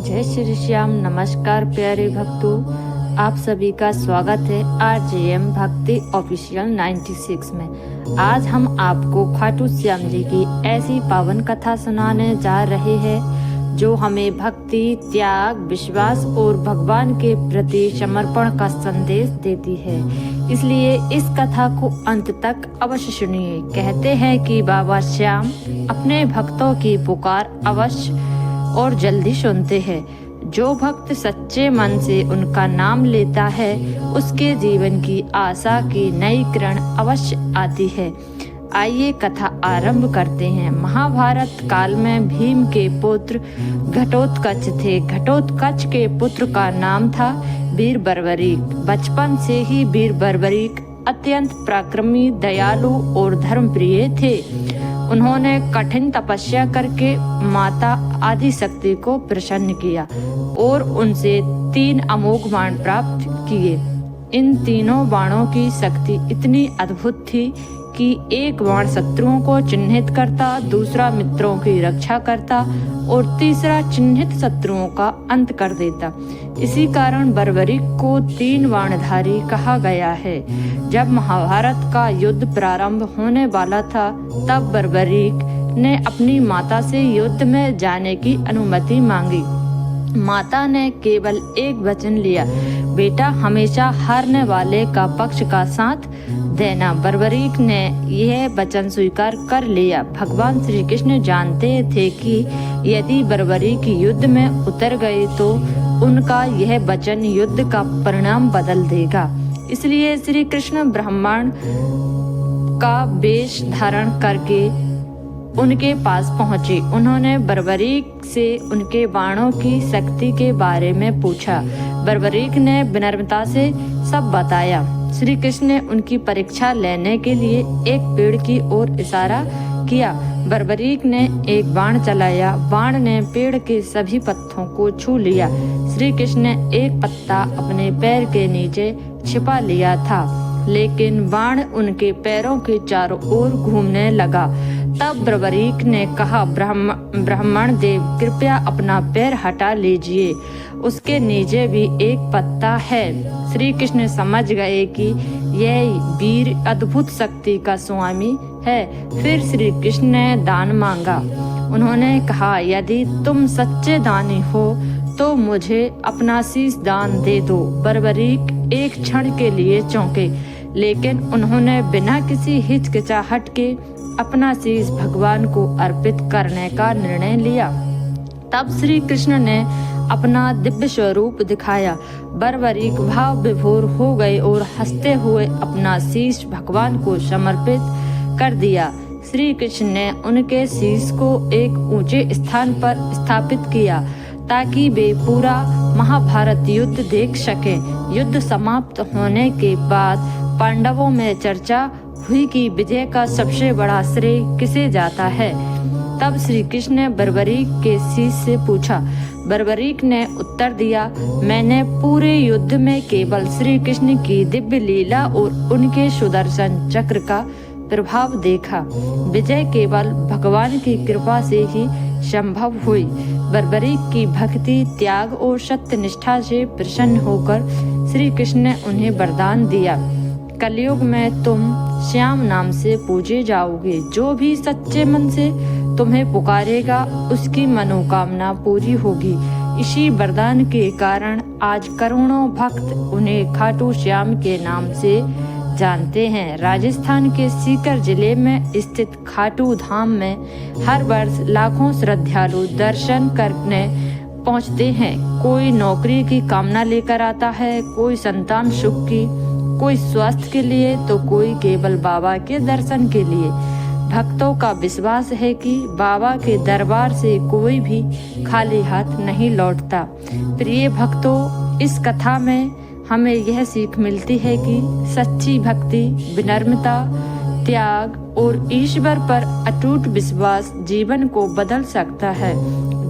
जय श्री श्याम। नमस्कार प्यारे भक्तों, आप सभी का स्वागत है RJM भक्ति ऑफिशियल 96 में। आज हम आपको खाटू श्याम जी की ऐसी पावन कथा सुनाने जा रहे हैं जो हमें भक्ति, त्याग, विश्वास और भगवान के प्रति समर्पण का संदेश देती है। इसलिए इस कथा को अंत तक अवश्य सुनिए। कहते हैं कि बाबा श्याम अपने भक्तों की पुकार अवश्य और जल्दी सुनते हैं। जो भक्त सच्चे मन से उनका नाम लेता है उसके जीवन की आशा की नई किरण अवश्य आती है। आइए कथा आरंभ करते हैं। महाभारत काल में भीम के पुत्र घटोत्कच थे। घटोत्कच के पुत्र का नाम था वीर बर्बरीक। बचपन से ही वीर बर्बरीक अत्यंत पराक्रमी, दयालु और धर्मप्रिय थे। उन्होंने कठिन तपस्या करके माता आदिशक्ति को प्रसन्न किया और उनसे 3 अमोघ बाण प्राप्त किए। इन तीनों बाणों की शक्ति इतनी अद्भुत थी कि एक बाण शत्रुओं को चिन्हित करता, दूसरा मित्रों की रक्षा करता और तीसरा चिन्हित शत्रुओं का अंत कर देता। इसी कारण बर्बरीक को 3 बाणधारी कहा गया है। जब महाभारत का युद्ध प्रारंभ होने वाला था तब बर्बरीक ने अपनी माता से युद्ध में जाने की अनुमति मांगी। माता ने केवल एक वचन लिया, बेटा हमेशा हारने वाले का पक्ष का साथ देना। बर्बरीक ने यह वचन स्वीकार कर लिया। भगवान श्री कृष्ण जानते थे कि यदि बर्बरीक युद्ध में उतर गए तो उनका यह वचन युद्ध का परिणाम बदल देगा। इसलिए श्री कृष्ण ब्रह्मांड का वेश धारण करके उनके पास पहुंचे। उन्होंने बर्बरीक से उनके बाणों की शक्ति के बारे में पूछा। बर्बरीक ने विनम्रता से सब बताया। श्री कृष्ण ने उनकी परीक्षा लेने के लिए एक पेड़ की ओर इशारा किया। बर्बरीक ने एक बाण चलाया। बाण ने पेड़ के सभी पत्तों को छू लिया। श्री कृष्ण ने एक पत्ता अपने पैर के नीचे छिपा लिया था, लेकिन बाण उनके पैरों के चारों ओर घूमने लगा। तब बर्बरीक ने कहा, ब्राह्मण देव कृपया अपना पैर हटा लीजिए, उसके नीचे भी एक पत्ता है। श्री कृष्ण समझ गए कि यह वीर अद्भुत शक्ति का स्वामी है। फिर श्री कृष्ण ने दान मांगा। उन्होंने कहा, यदि तुम सच्चे दानी हो तो मुझे अपना शीश दान दे दो। बर्बरीक एक क्षण के लिए चौंके, लेकिन उन्होंने बिना किसी हिचकिचाहट के अपना शीश भगवान को अर्पित करने का निर्णय लिया। तब श्री कृष्ण ने अपना दिव्य स्वरूप दिखाया। बर्बरीक भाव विभोर हो गए और हंसते हुए अपना शीश भगवान को समर्पित कर दिया। श्री कृष्ण ने उनके शीश को एक ऊंचे स्थान पर स्थापित किया ताकि वे पूरा महाभारत युद्ध देख सकें। युद्ध समाप्त होने के बाद पांडवों में चर्चा हुई कि विजय का सबसे बड़ा श्रेय किसे जाता है। तब श्री कृष्ण ने बर्बरीक के शीश से पूछा। बर्बरीक ने उत्तर दिया, मैंने पूरे युद्ध में केवल श्री कृष्ण की दिव्य लीला और उनके सुदर्शन चक्र का प्रभाव देखा। विजय केवल भगवान की कृपा से ही संभव हुई। बर्बरीक की भक्ति, त्याग और सत्य निष्ठा से प्रसन्न होकर श्री कृष्ण ने उन्हें वरदान दिया, कलयुग में तुम श्याम नाम से पूजे जाओगे। जो भी सच्चे मन से तुम्हें पुकारेगा उसकी मनोकामना पूरी होगी। इसी वरदान के कारण आज करोड़ों भक्त उन्हें खाटू श्याम के नाम से जानते हैं। राजस्थान के सीकर जिले में स्थित खाटू धाम में हर वर्ष लाखों श्रद्धालु दर्शन करने पहुंचते हैं। कोई नौकरी की कामना लेकर आता है, कोई संतान सुख की, कोई स्वास्थ्य के लिए तो कोई केवल बाबा के दर्शन के लिए। भक्तों का विश्वास है कि बाबा के दरबार से कोई भी खाली हाथ नहीं लौटता। प्रिय भक्तों, इस कथा में हमें यह सीख मिलती है कि सच्ची भक्ति, विनम्रता, त्याग और ईश्वर पर अटूट विश्वास जीवन को बदल सकता है।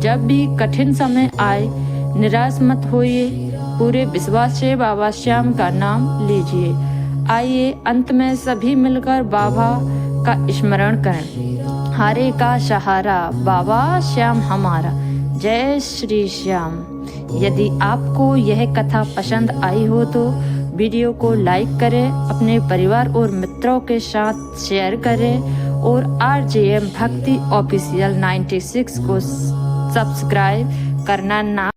जब भी कठिन समय आए निराश मत होइए, पूरे विश्वास से बाबा श्याम का नाम लीजिए। आइए अंत में सभी मिलकर बाबा का स्मरण करें। हारे का सहारा बाबा श्याम हमारा। जय श्री श्याम। यदि आपको यह कथा पसंद आई हो तो वीडियो को लाइक करें, अपने परिवार और मित्रों के साथ शेयर करें और RJM भक्ति ऑफिशियल 96 को सब्सक्राइब करना ना